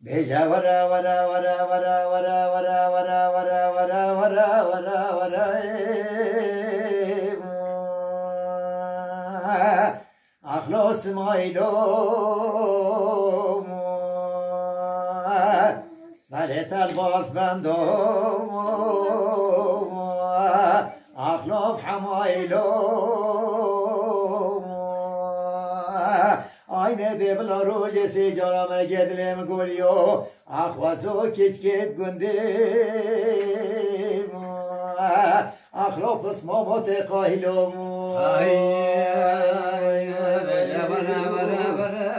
بيجا ورا ورا ورا ورا ورا ورا ورا ورا ورا ورا ورا ورا أخلص مايلو بلت الباس بندو أخلص حمايلو aynı de bla rojesi caramel gedlem goliyo ahvazo keçket gündim ahlopus momote kahilom ay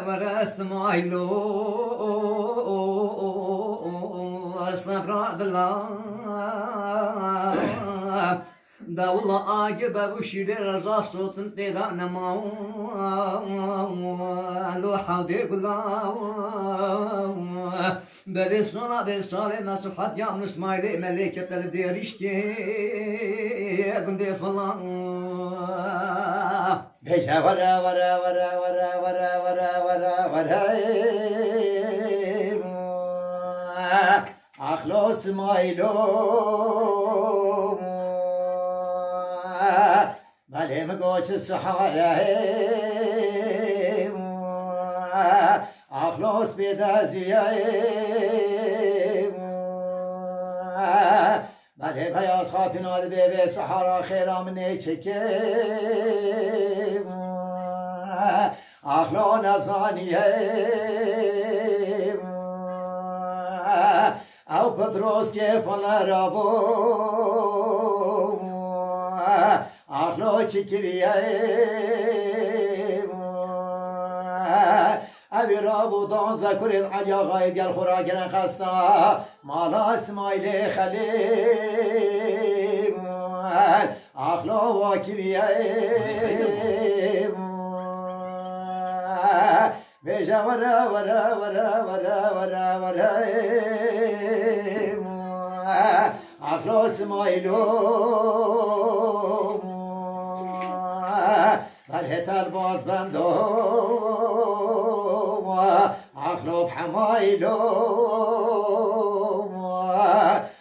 bara smailo asnafradla Davula agibe bu şiir raza sotun teda nama lo havde gula beri sonra besale nasuhat yam İsmail'e meleketleri derişti günde falan beja vara vara vara vara vara vara vara vara ahlos mailo مالهم قوش الصحراء أخلص بدازية مالهم هياس خاتن هذا بيبي الصحراء خيرا من يتشكي أخلو نزانية أو بدروس كيف الرابو أخلو شكريا أبي رابو دان ذكر العجا غايد قال خوراكنا خستا مالا اسماعيل خليل أخلو واكريا بيجا ورا ورا ورا ورا ورا ورا أخلو اسماعيلو فلهت الباز بندو أخلو بحمايلو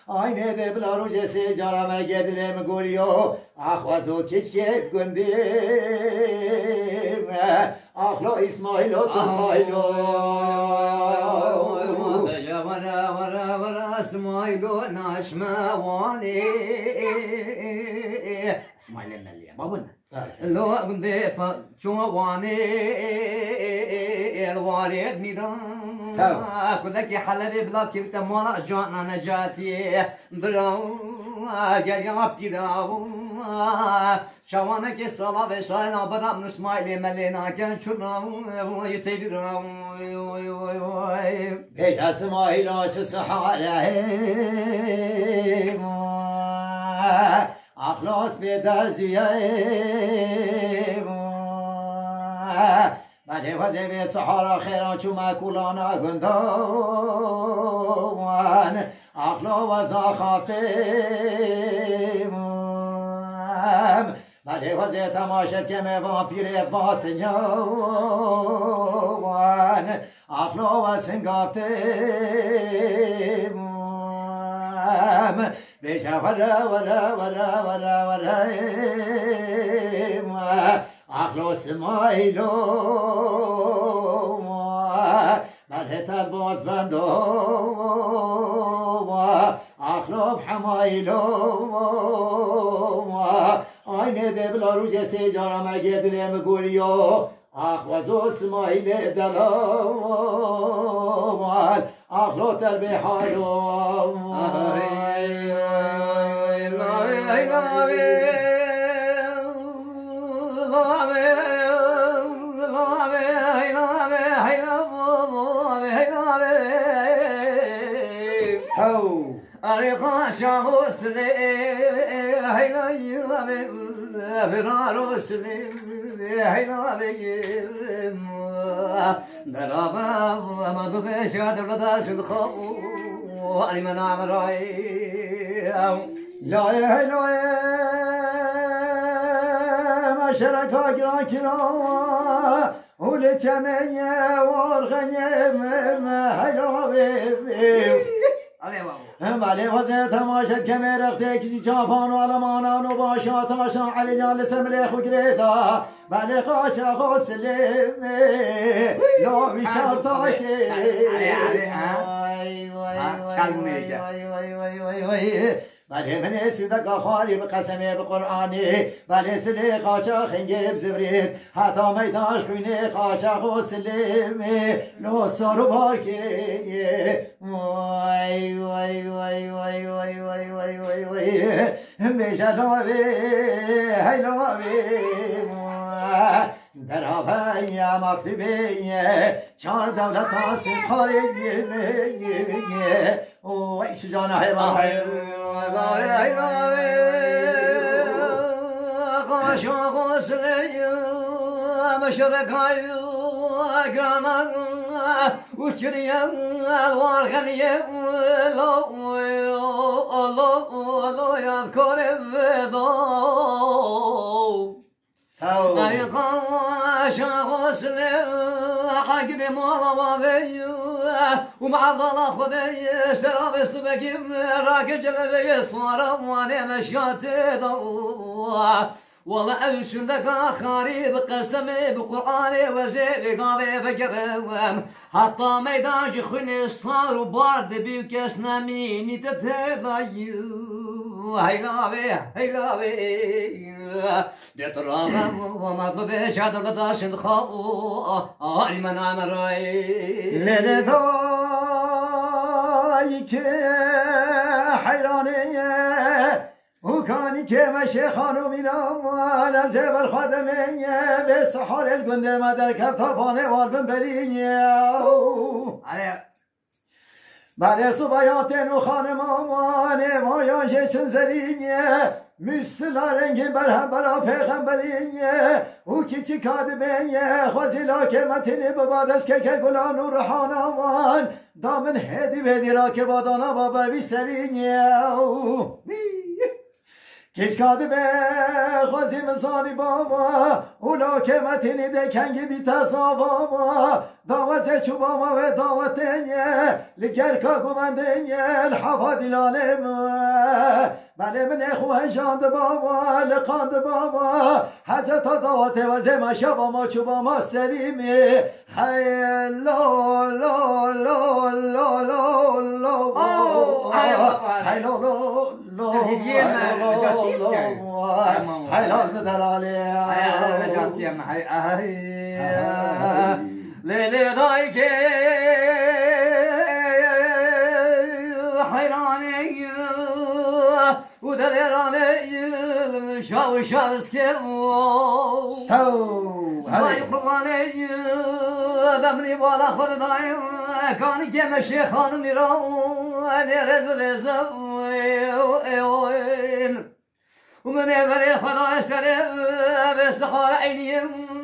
aynı de bla rojesi caramel gedlem goliyo ahvazo keçket gündim ahlo İsmail oturmaylo vara vara vara İsmailo naşma vani İsmail'e melliye babun lo günde çoğani الوالد ميدان كذاك حلبي بلا كيف مالا جانا نجاتي براو جريا بيراو شوانا كسرلا بشاينا برام نسمايلي ملينا كان شراو يتبراو بيت اسماعيل صحاري اخلاص بدازيه بله وزبه صحارا خیران چو مکولانا گندان اخلا و زاخاتیم بله وزه تماشت که میوان پیرت باطنیان اخلا و سنگاتیم بیشه ولا ولا ولا ولا ولا أخلص مايلو ملهت الباز بندو أخلص حمايلو aynı de bla rojesi caramel gedlem goliyo أخوزو اسماعيل دلال أخلو تربي حالو أريقا شاهوس لي هينا يرامي فراروس لي هينا بيجيم درابا ما تبيش هذا الغداش الخو أنا من عمري لا يا شرکا گران کرا اول چمنه ورغنه حیلاوی بله وزه تماشت کمر اخته کسی چاپان و علمانان و باشا تاشا علی جان لسمله خوگریدا بله خاشا خود سلمه لاوی شرطا که بله من سودك خالي بقسمي بقرآني بله سلي خاشا خنجي بزبريد حتى ميداش خويني خاشا خو سلمي لو صارو باركي واي واي واي واي واي واي واي واي واي بجلوبي هيلوبي برابر یا مفتبی چار دولت آسین خارجی او ایش جان حیوان خاشا غسلی مشرقای گرانا وکری الوارغنی لو یذکر ودا طريقة شغوسل حقني مالا بي ومع الظلا خذي شراب السبق راكج الذي صار وانا مشيت والله أبشر لك خاري بقسمي بقرآني وزيبي قابي فكرم حتى ميدان شخوني صار وبارد بيوكس ناميني تتبايو هيلاوي دترام وما قبش عدل داشن خاو من عمري لدايك حيرانيه وكاني كما شيخانو مينام لزبر خادمين بسحار الجند ما در كتابانه والبن برينيا بله صبایاتن و خانمانه مایاشه چن زرینه مثلا رنگی برهم برا پیغمبرینه او کی چی کادبینه خوزیلا که متینی بباد از که گلان و رحانامان دامن هدی بدی را که بادانا بابر بی سرینه کش کادبه خوزی مسانی بابا اولا که متینی دکنگی بی تصابا دعوت چوباما و دعوتنیه لگر کاکو مندنیه الحفا دیلانم بله من اخوه جاند بابا لقاند بابا حجتا دعوت و زما شباما چوباما سریمی حی لا لا لا لا لا لا حی لا لا لا حی لا المدلالي ليلي ضايكي حيراني ودليراني شاو شابسكي ضايق رباني دمني بالا خود دايم كاني كما شيخان ميران رز ومن يبري خدا اشتري باستخار عينيهم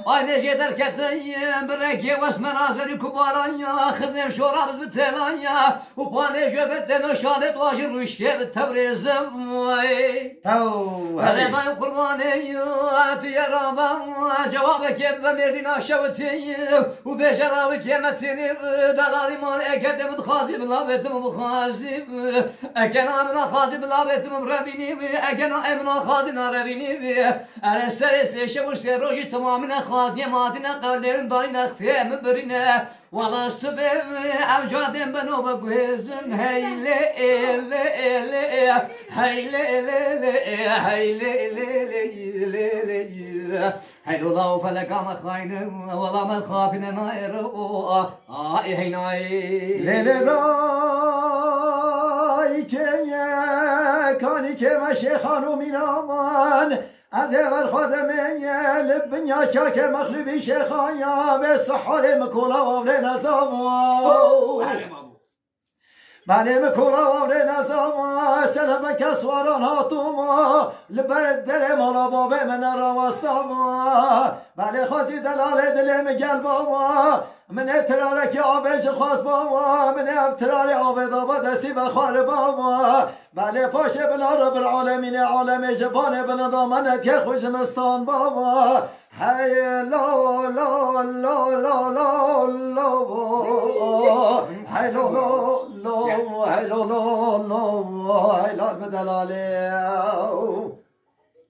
aynı jeder ketayım bırakı vas manazarı kubaranya kızım şorabız bitelanya u pane jöbetten aşağı doğajır rüşke tebrizim vay Redan kurbanı atiye rabam cevabı kebbe merdin aşavatıyım u becerabı kemetini dalalimane ekedem khazim labetim khazim ekena khazim labetim rabinim ekena emna khazina rabinim eresere seşevuş feroji tamamına خاضي مادنا قليل ضاينا خفيم برنا والله السبب أوجاد بنو بقوزن هيلي إلي إلي هيلي إلي هيلي إلي هيلو ضاو فلك ما خاين والله ما خافنا ناير هيناي ليلي ضاي كاني كما شيخانو من أمان از اول خادمه لبنیا که مخلوبی شیخانیا به سحر مکولا و نظام بله مکورا واره نظاما سلام کسواران هاتوما لبر دل مالا بابه من راوستاما بله خوزی دلال دل مگل باما من اتراره که آبش خواست باما من اتراره آب دابا دستی بخار باما بله پاش بلا رب العالمین عالم جبان بلا دامنت که خوش مستان باما هی لا لا لا لا لا لا هی لا لا لا هی لا لا لا هی لا بدلاله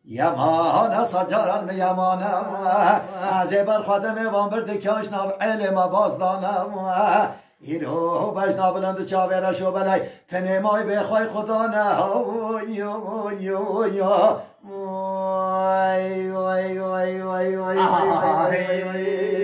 یمان سجارم یمانم از بر خادم وان برد کاش ناب علم بازدانم ایرو بجنا بلند چاوره شو بلای تنمای بخوای خدا نه وای وای وای وای وای وای وای